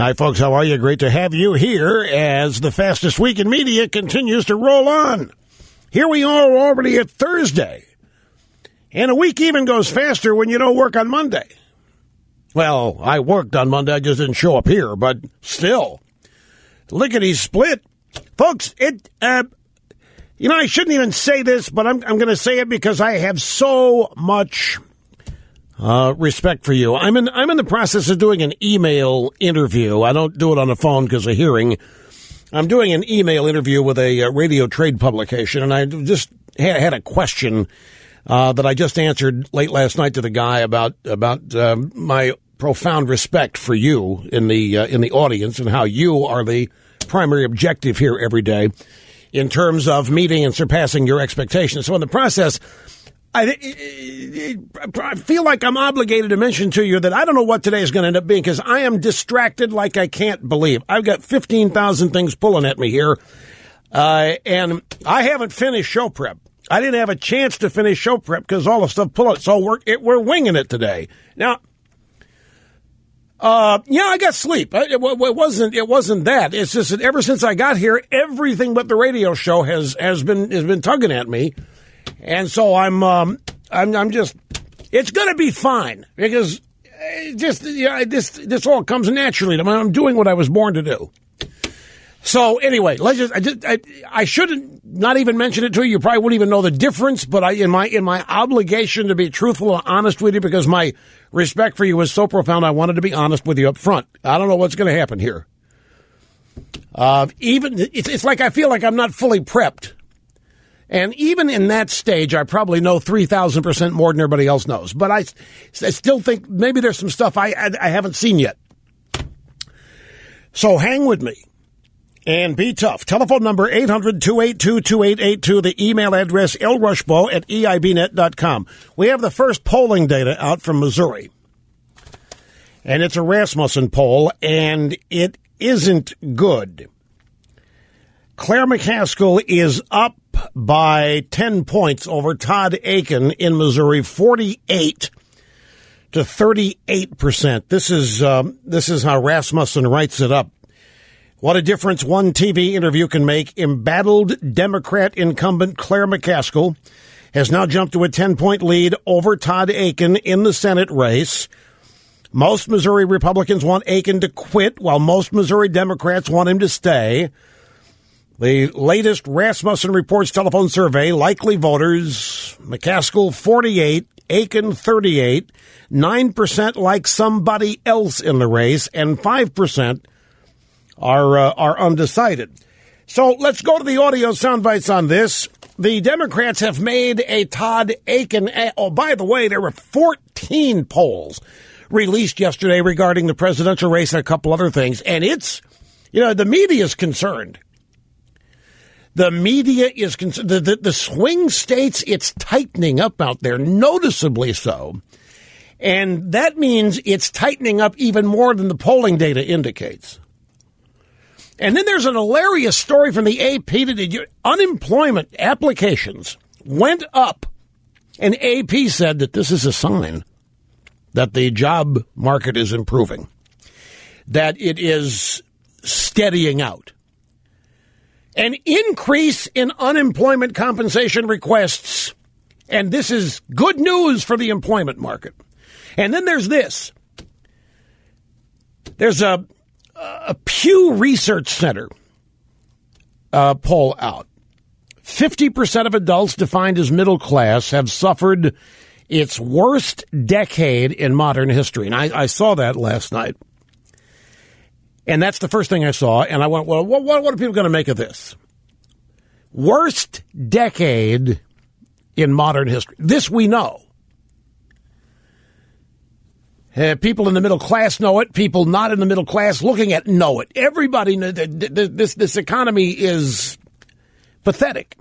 Hi, folks. How are you? Great to have you here as the fastest week in media continues to roll on. Here we are already at Thursday. And a week even goes faster when you don't work on Monday. Well, I worked on Monday. I just didn't show up here, but still. Lickety split. Folks, I shouldn't even say this, but I'm going to say it because I have so much respect for you. I'm in the process of doing an email interview. I don't do it on the phone because of hearing. I'm doing an email interview with a radio trade publication, and I just had a question that I just answered late last night to the guy about my profound respect for you in the audience and how you are the primary objective here every day in terms of meeting and surpassing your expectations. So in the process, I feel like I'm obligated to mention to you that I don't know what today is going to end up being because I am distracted like I can't believe. I've got 15,000 things pulling at me here, and I haven't finished show prep. I didn't have a chance to finish show prep because all the stuff pulling. So we're winging it today. Now, I got sleep. It wasn't that. It's just that ever since I got here, everything but the radio show has been tugging at me. And so I'm just, it's going to be fine because this all comes naturally. I'm doing what I was born to do. So anyway, I shouldn't not even mention it to you. You probably wouldn't even know the difference, but in my obligation to be truthful and honest with you because my respect for you is so profound, I wanted to be honest with you up front. I don't know what's going to happen here. It's like I feel like I'm not fully prepped. And even in that stage, I probably know 3,000% more than everybody else knows. But I still think maybe there's some stuff I haven't seen yet. So hang with me and be tough. Telephone number 800-282-2882. The email address lrushbo@eibnet.com. We have the first polling data out from Missouri. And it's a Rasmussen poll, and it isn't good. Claire McCaskill is up by 10 points over Todd Akin in Missouri, 48 to 38%. This is how Rasmussen writes it up. What a difference one TV interview can make. Embattled Democrat incumbent Claire McCaskill has now jumped to a 10-point lead over Todd Akin in the Senate race. Most Missouri Republicans want Akin to quit, while most Missouri Democrats want him to stay. The latest Rasmussen Reports telephone survey, likely voters, McCaskill 48, Akin 38, 9% like somebody else in the race, and 5% are undecided. So let's go to the audio sound bites on this. The Democrats have made a Todd Akin. Oh, by the way, there were 14 polls released yesterday regarding the presidential race and a couple other things. And it's, the media is concerned. The media is concerned. The swing states, it's tightening up out there, noticeably so. And that means it's tightening up even more than the polling data indicates. And then there's an hilarious story from the AP that unemployment applications went up. And AP said that this is a sign that the job market is improving, that it is steadying out. An increase in unemployment compensation requests, and this is good news for the employment market. And then there's this. There's a Pew Research Center poll out. 50% of adults defined as middle class have suffered its worst decade in modern history. And I saw that last night. And that's the first thing I saw. And I went, well, what are people going to make of this? Worst decade in modern history. This we know. People in the middle class know it. People not in the middle class looking at know it. Everybody knows this economy is pathetic.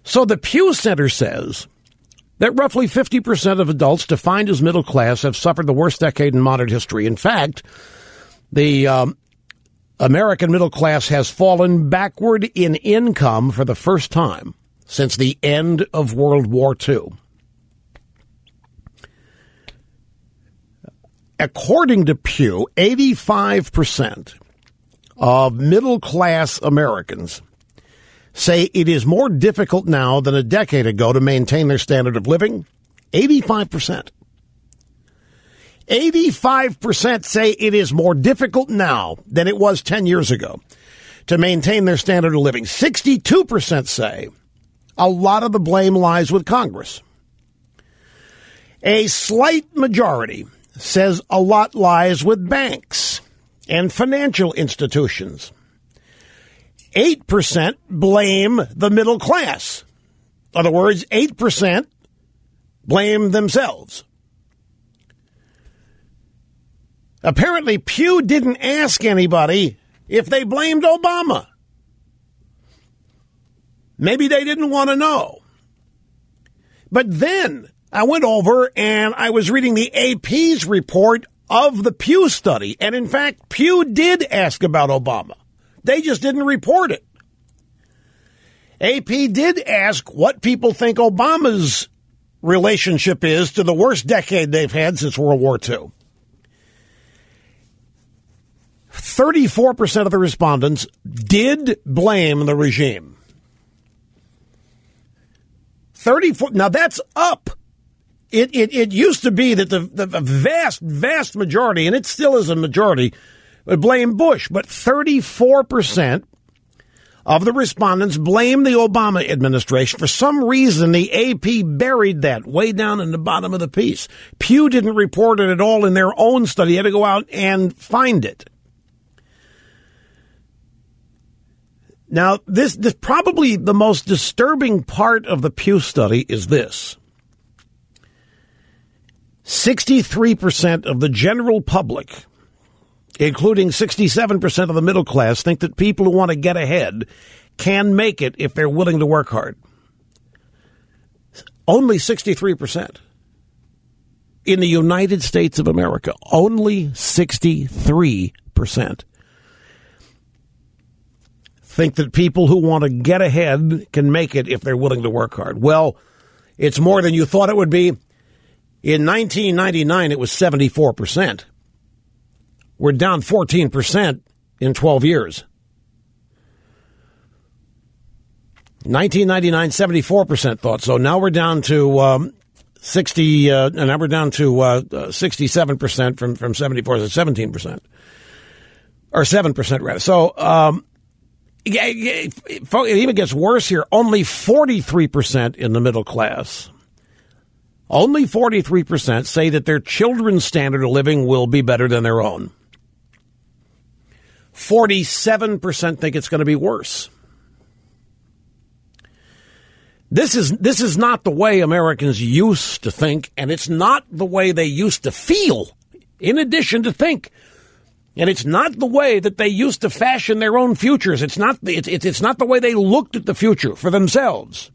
So the Pew Center says that roughly 50% of adults defined as middle class have suffered the worst decade in modern history. In fact, the American middle class has fallen backward in income for the first time since the end of World War II. according to Pew, 85% of middle-class Americans say it is more difficult now than a decade ago to maintain their standard of living. 85%. 85% say it is more difficult now than it was 10 years ago to maintain their standard of living. 62% say a lot of the blame lies with Congress. A slight majority says a lot lies with banks and financial institutions. 8% blame the middle class. In other words, 8% blame themselves. Apparently, Pew didn't ask anybody if they blamed Obama. Maybe they didn't want to know. But then I went over and I was reading the AP's report of the Pew study. And in fact, Pew did ask about Obama. They just didn't report it. AP did ask what people think Obama's relationship is to the worst decade they've had since World War II. 34% of the respondents did blame the regime. 34. Now that's up. It used to be that the vast majority, and it still is a majority, would blame Bush, but 34% of the respondents blame the Obama administration. For some reason, the AP buried that way down in the bottom of the piece. Pew didn't report it at all in their own study. They had to go out and find it. Now, this probably the most disturbing part of the Pew study is this. 63% of the general public, including 67% of the middle class, think that people who want to get ahead can make it if they're willing to work hard. Only 63%. In the United States of America, only 63% think that people who want to get ahead can make it if they're willing to work hard. Well, it's more than you thought it would be. In 1999, it was 74%. We're down 14% in 12 years. 1999, 74% thought so. Now we're down to 67% from 74 to 17%. Or 7% rather. So, it even gets worse here. Only 43% in the middle class. Only 43% say that their children's standard of living will be better than their own. 47% think it's going to be worse. This is not the way Americans used to think, and it's not the way they used to feel, in addition to think. And it's not the way that they used to fashion their own futures. It's not the way they looked at the future for themselves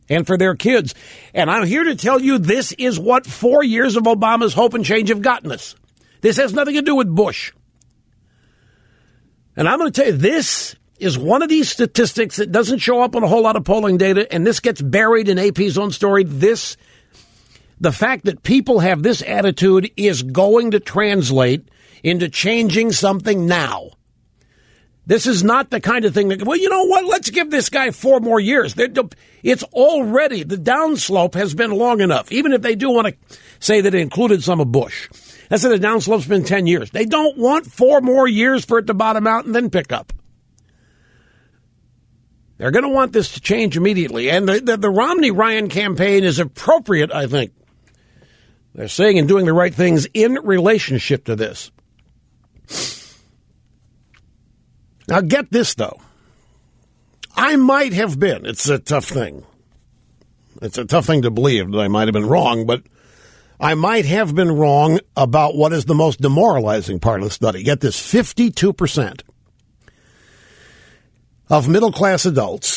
and for their kids. And I'm here to tell you this is what 4 years of Obama's hope and change have gotten us. This has nothing to do with Bush. And I'm going to tell you, this is one of these statistics that doesn't show up on a whole lot of polling data, and this gets buried in AP's own story. The fact that people have this attitude is going to translate into changing something now. This is not the kind of thing that, well, you know what, let's give this guy 4 more years. It's already, the downslope has been long enough, even if they do want to say that it included some of Bush. That's the downslope's been 10 years. They don't want 4 more years for it to bottom out and then pick up. They're going to want this to change immediately. And the Romney-Ryan campaign is appropriate, I think. They're saying and doing the right things in relationship to this. Now, get this, though. I might have been. It's a tough thing. It's a tough thing to believe that I might have been wrong, but I might have been wrong about what is the most demoralizing part of the study. Get this, 52% of middle-class adults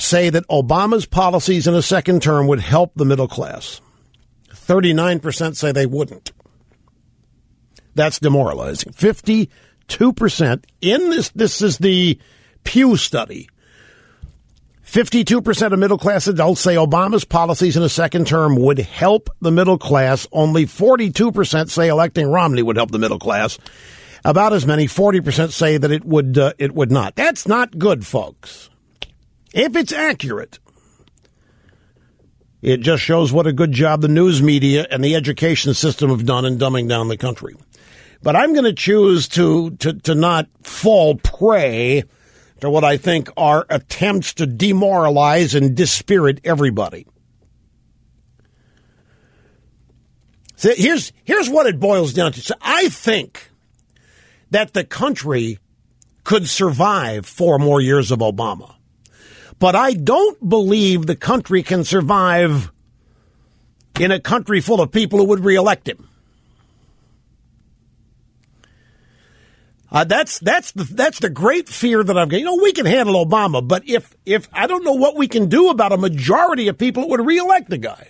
say that Obama's policies in a second term would help the middle class. 39% say they wouldn't. That's demoralizing. 52% in this is the Pew study. 52% of middle-class adults say Obama's policies in a second term would help the middle class. Only 42% say electing Romney would help the middle class. About as many, 40%, say that it would not. That's not good, folks. If it's accurate, it just shows what a good job the news media and the education system have done in dumbing down the country. But I'm going to choose to not fall prey to what I think are attempts to demoralize and dispirit everybody. So here's what it boils down to. So I think that the country could survive 4 more years of Obama. But I don't believe the country can survive in a country full of people who would reelect him. That's the great fear that I've got. You know, we can handle Obama, but if I don't know what we can do about a majority of people who would reelect the guy.